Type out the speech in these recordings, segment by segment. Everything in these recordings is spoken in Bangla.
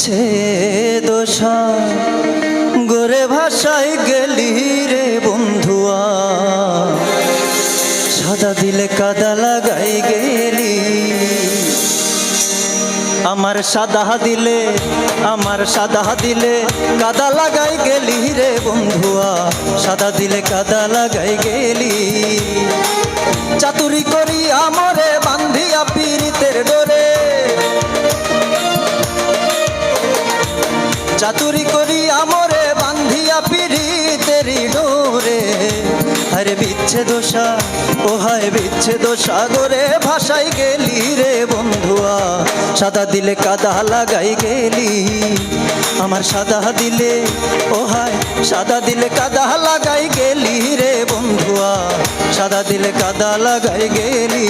দোষা গোরে ভাষায় গেলি রে বন্ধুয়া, সাদা দিলে কাদা লাগাই গেলি। আমার সাদা দিলে কাদা লাগাই গেলি রে বন্ধুয়া, সাদা দিলে কাদা লাগাই গেলি। চাতুরি করি আমরে বান্ধিয়া পীড়িতের ডোরে, চাতুরি করি আমরে বান্ধিয়া পীড়িতের ডোরে। আরে বিচ্ছেদ দোষা ও হায় বিচ্ছেদ সাগরে ভাসাই গেলি রে বন্ধুয়া, সাদা দিলে কাদা লাগাই গেলি। আমার সাদা দিলে ও হায় সাদা দিলে কাদা লাগাই গেলি রে বন্ধুয়া, সাদা দিলে কাদা লাগাই গেলি।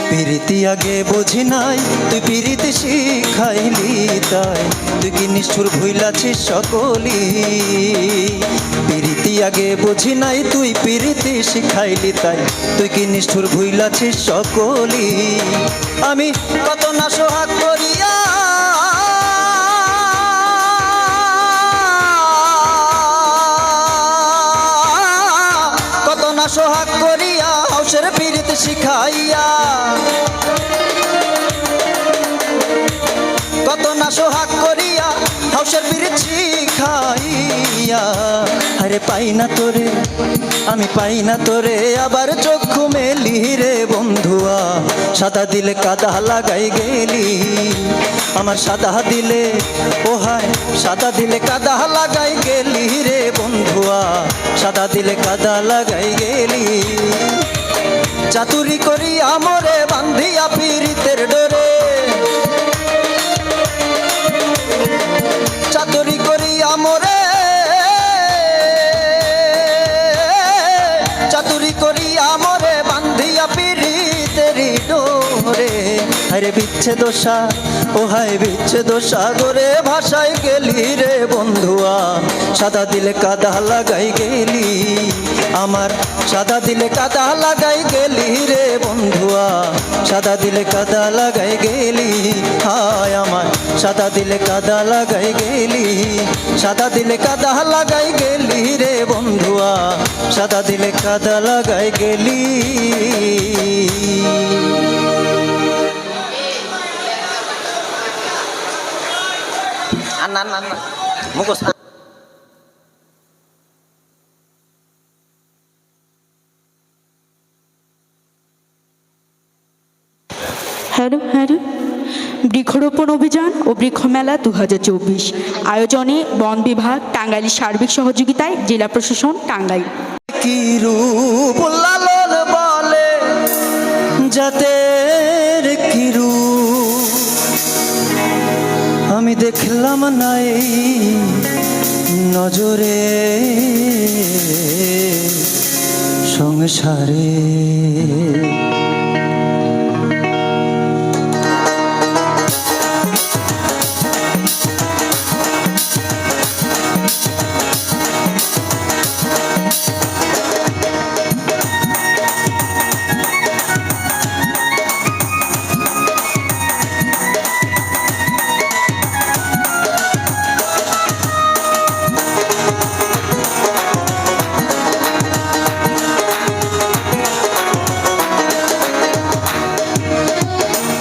পিরিতি আগে বুঝি নাই তুই পিরিতি শিখাইলি তাই, তুই কি নিষ্ঠুর ভুইলাছিস সকলি। পিরিতি আগে বুঝি নাই তুই পিরিতি শিখাইলি তাই, তুই কি নিষ্ঠুর ভুইলাছিস সকলি। আমি কত না সোহাগ করিয়া কত না সোহাগ করিয়া হাউসের পিরিতি শিখাইয়া, কত না সোহাগ করিয়া হাউসের পিরিত শিখাইয়া। আরে পাই না তোরে আমি পাই না তোরে আবার চক্ষু মেলি রে বন্ধুয়া, সাদা দিলে কাদা লাগাই গেলি। আমার সাদা দিলে ও হায় সাদা দিলে কাদা লাগাই গেলি রে বন্ধুয়া, সাদা দিলে কাদা লাগাই গেলি। চাতুরি করি আমরে বান্ধিয়া পীড়িতের ডোরে, চাতুরি করি আমরে চাতুরি করি আমরে বান্ধিয়া পীড়িতের ডোরে। আরে বিচ্ছেদ দোষা ও হায় বিচ্ছেদ দোষা গোরে ভাষায় গেলি রে বন্ধুয়া, সাদা দিলে কাদা লাগাই গেলি। আমার সাদা দিলে কাদা লাগাই গেলি রে বন্ধুয়া, সাদা দিলে কাদা লাগাই গেলি। হায় আমার সাদা দিলে কাদা লাগাই গেলি, সাদা দিলে কাদা লাগাই গেলি রে বন্ধুয়া, সাদা দিলে কাদা লাগাই গেলি। মুখোশ বৃক্ষরোপণ অভিযান ও বৃক্ষমেলা 2024 আয়োজনে বন বিভাগ টাঙ্গাইল সার্বিক সহযোগিতায় জেলা প্রশাসন টাঙ্গাইল। কি রূপ লালন বলে জাতের কি রূপ আমি দেখলাম না এই নজরে, সংসারে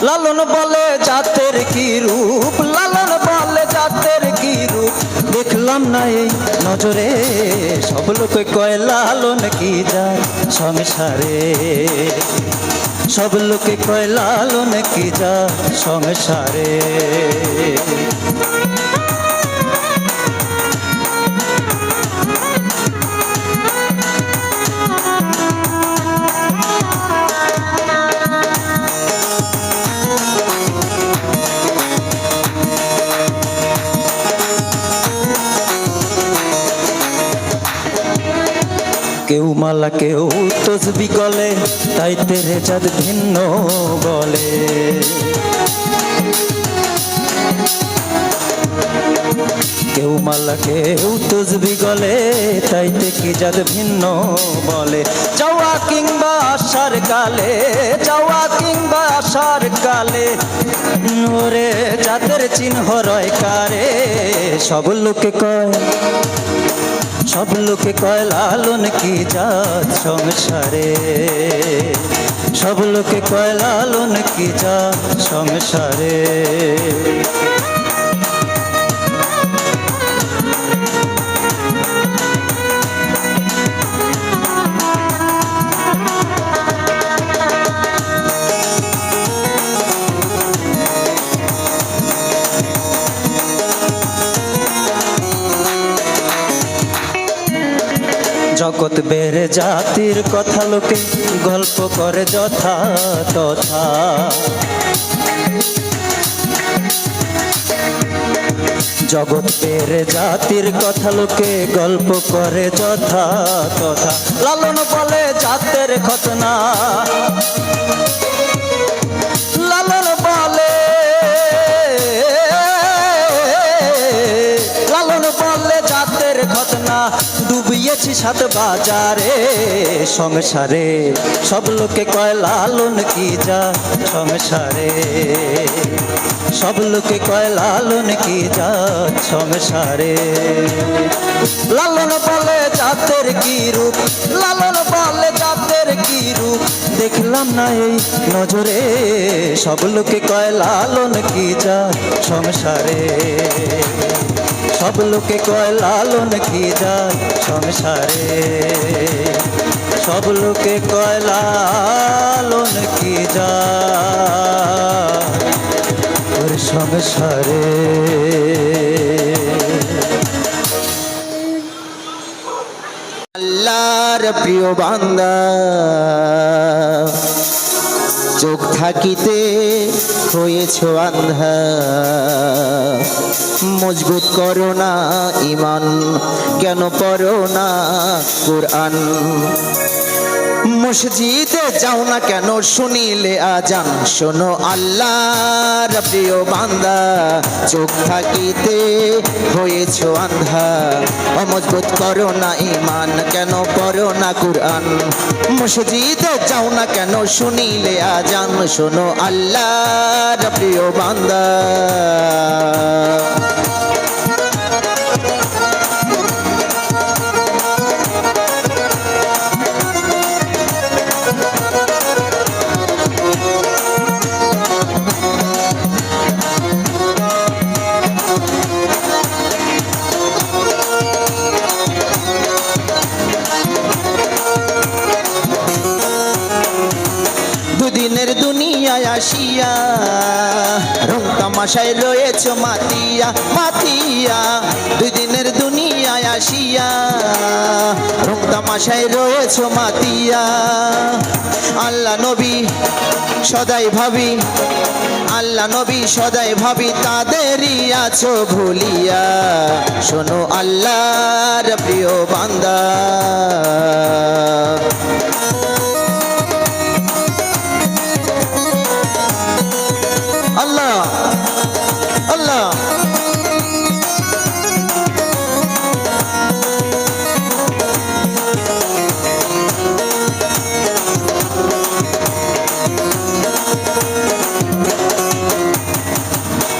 লালন বলে জাতের কি রূপ, লালন বলে জাতের কি রূপ দেখলাম না এই নজরে। সব লোক কয় লালন কি যায় সংসারে, সব লোকে কয় লালন কি যায় সংসারে। কেউ মালা কেউ তসবি গলে, তাই তেরে চাঁদ ভিন্ন বলে। কেউ মালা কেউ তুজবি গলে, তাইতে কি জাত ভিন্ন বলে। যাওয়া কিংবা আসার কালে, যাওয়া কিংবা আসার কালে, ওরে জাতের চিহ্ন রয় কারে। সব লোকে কয়, সব লোকে কয় লালন কি জাত সংসারে। সব লোকে কয় লালন কি জাত সংসারে। জগৎ বেড়ে জাতির কথা লোকে গল্প করে যথা তথা। জগৎ বেড়ে জাতির কথা লোকে গল্প করে যথা তথা। লালন বলে জাতের খতনা, লালন বলে, লালন বলে জাতের খতনা। ডুবিয়েছি সাত বাজারে সংসারে, সব লোকে কয় লালন কি জাত সংসারে। সব লোকে কয় লালন কি জাত সংসারে। লালন বলে জাতের কি রূপ, লালন বলে জাতের কি রূপ, দেখলাম না এই নজরে। সব লোকে কয় লালন কি জাত সংসারে। সব লোকে কয় লালন কি জাত সংসারে। সব লোকে কয় লালন কি জাত ওর সংসারে। আল্লাহর প্রিয় বান্দা, চোখ থাকিতে হয়েছ আন্ধা, মজবুত করো না ঈমান, কেন পড়ো না কুরআন। মসজিদে যাও না কেন শুনিলে আজান, শোনো আল্লাহর প্রিয় বান্দা, চোখ থাকিতে হয়েছ আন্ধা, অমজবুত করো না ঈমান, কেন পড়ো না কুরআন। মসজিদে যাও না কেন শুনিলে আজান, শোনো আল্লাহর প্রিয় বান্দা। দুদিনের দুনিয়ায় আসিয়া রং তামাশায় রয়েছ মাতিয়া মাতিয়া। দুই দিনের দুনিয়ায় আসিয়া রং তামাশায় রয়েছ মাতিয়া। আল্লাহ নবী সদাই ভাবি, আল্লাহ নবী সদাই ভাবি, তাদেরই আছো ভুলিয়া। শোনো আল্লাহর প্রিয় বান্দা, আল্লাহ আল্লাহ।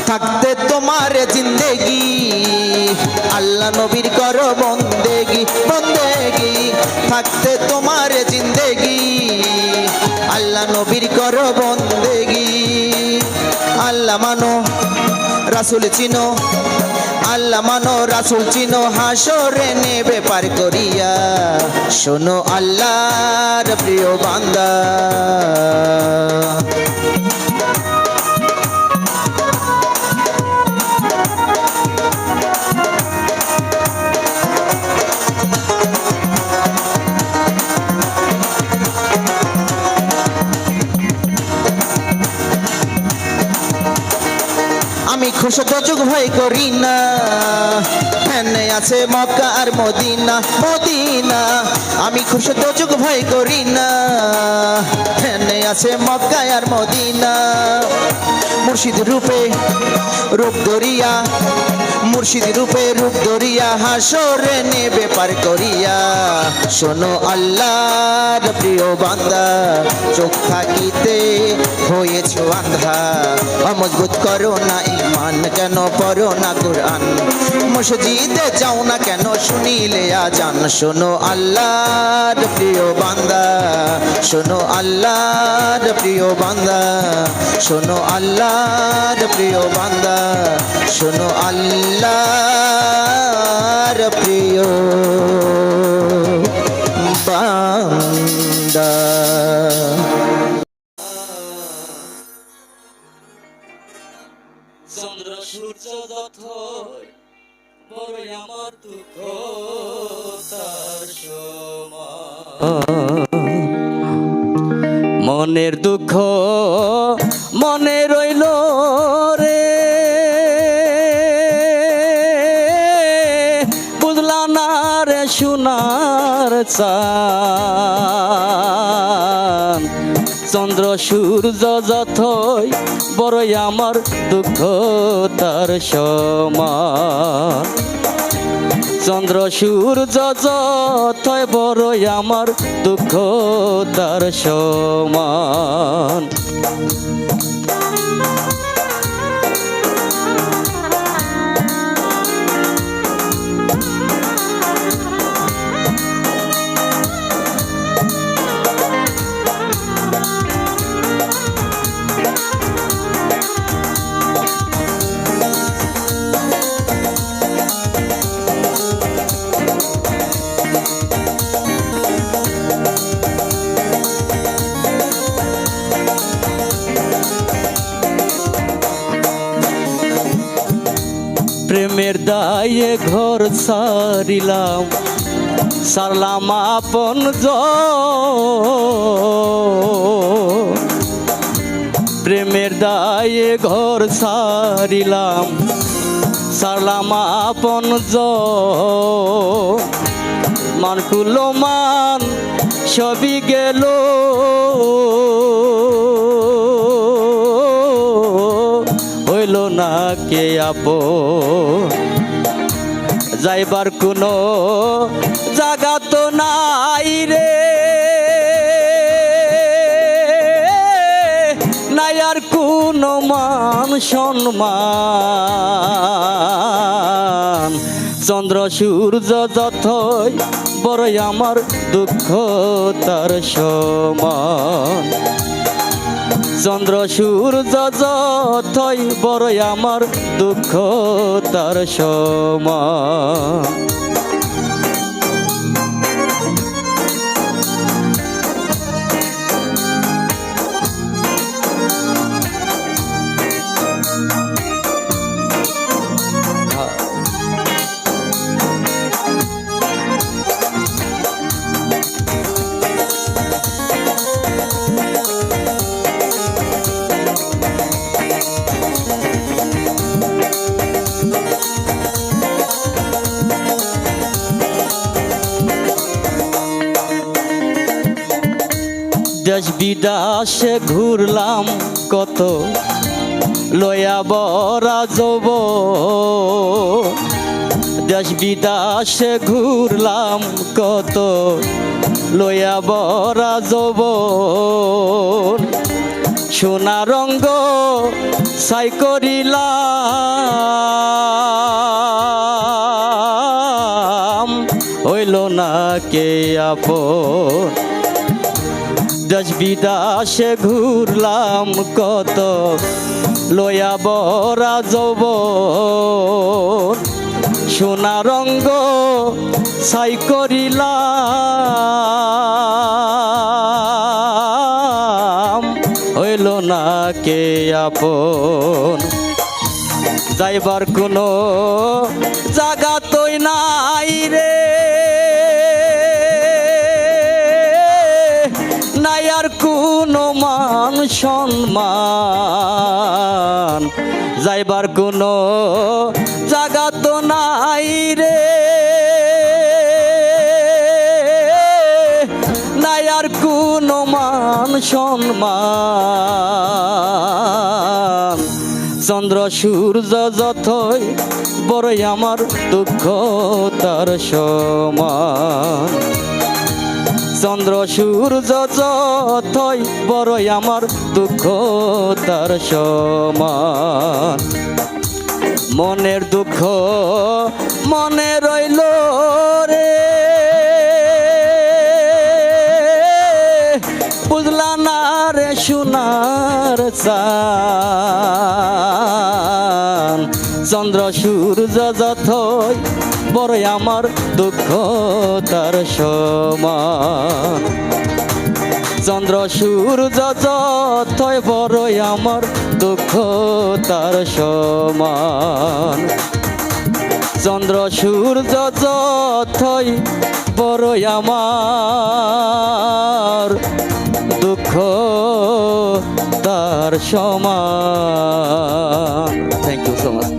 থাকতে তোমার জিন্দেগি, আল্লাহ নবীর করো বন্দেগি বন্দেগি। থাকতে তোমার জিন্দেগি, আল্লাহ নবীর করো বন্দেগি। আল্লাহ মানো রাসূল চিনো, আল্লাহ মানো রাসূল চিনো, হাসরে নেবে পার করিয়া। শোনো আল্লাহর প্রিয় বান্দা, আমি খুশি তো চোখ ভয় করি না, ধ্যানে আছে মক্কা আর মদিনা মদিনা। আমি খুশি তো চোখ ভয় করি না, ধ্যানে আছে মক্কায় আর মদিনা। মুর্শিদ রূপে রূপ দরিয়া, মুর্শিদ রূপে রূপ দরিয়া, হাসরে নেবে পার করিয়া। শোনো আল্লাহর প্রিয় বান্দা, চোখ থাকিতে হয়েছ আন্ধা। অমজবুত করো না ঈমান, কেন পড়ো না কুরআন? মসজিদে যাও না কেন, শুনিলে আজান? শোনো আল্লাহর প্রিয় বান্দা, শোনো আল্লাহর প্রিয় বান্দা, শোনো আল্লাহর প্রিয় বান্দা, শোনো আল্লাহর প্রিয় বান্দা। চন্দ্র সূর্য যথই বড়ই আমার দুঃখ তার সমান। মনের দুঃখ মনে রইল রে, বুঝলা না রে সোনার চাঁদ। চন্দ্র সূর্য যথই বড়ই আমার দুঃখ তার সমান। চন্দ্র সূর্য যথই বড়ই আমার দুঃখ তার সমান। প্রেমের দায়ে ঘর সারিলাম, সারলাম আপন জন। প্রেমের দায়ে ঘর সারিলাম, সারলাম আপন জন। মান কুলো মান সবই গেল, হইল না কে আপন। যাইবার কোনো জায়গা তো নাই রে, নাই আর কোনো মান সম্মান। চন্দ্র সূর্য যথই বড়ই আমার দুঃখ তার সমান। চন্দ্র সূর্য যথই বড়ই আমার দুঃখ তার সমান। দেশ বিদেশে ঘুরলাম কত, লয়া বরা যব। দেশ বিদেশে ঘুরলাম কত, লয়া বরা যব। সোনা রঙ্গ ছাই করিলাম, হইল না কে আপন। দেশ বিদেশে ঘুরলাম কত, লয়া বরা যৌবন। সোনা রঙ্গ ছাই করিলাম, হইল না কে আপন। যাইবার কোনো জায়গা তৈ নাই রে, নাই আর কোনো মান সম্মান। যাইবার কোনো জায়গা তো নাই রে, নাই আর কোনো মান সম্মান। চন্দ্র সূর্য যতই বড়ই আমার দুঃখ তার সমান। চন্দ্র সূর্য যতই বড়ই আমার দুঃখ তার সমান। মনের দুঃখ মনে রইল রে, বুঝলা না রে সোনার চান। চন্দ্র সূর্য যতই বড়ই আমার দুঃখ তার সমান। চন্দ্র সূর্য যতই বড়ই আমার দুঃখ তার সমান। চন্দ্র সূর্য যতই বড়ই আমার দুঃখ তার সমান। Thank you so much.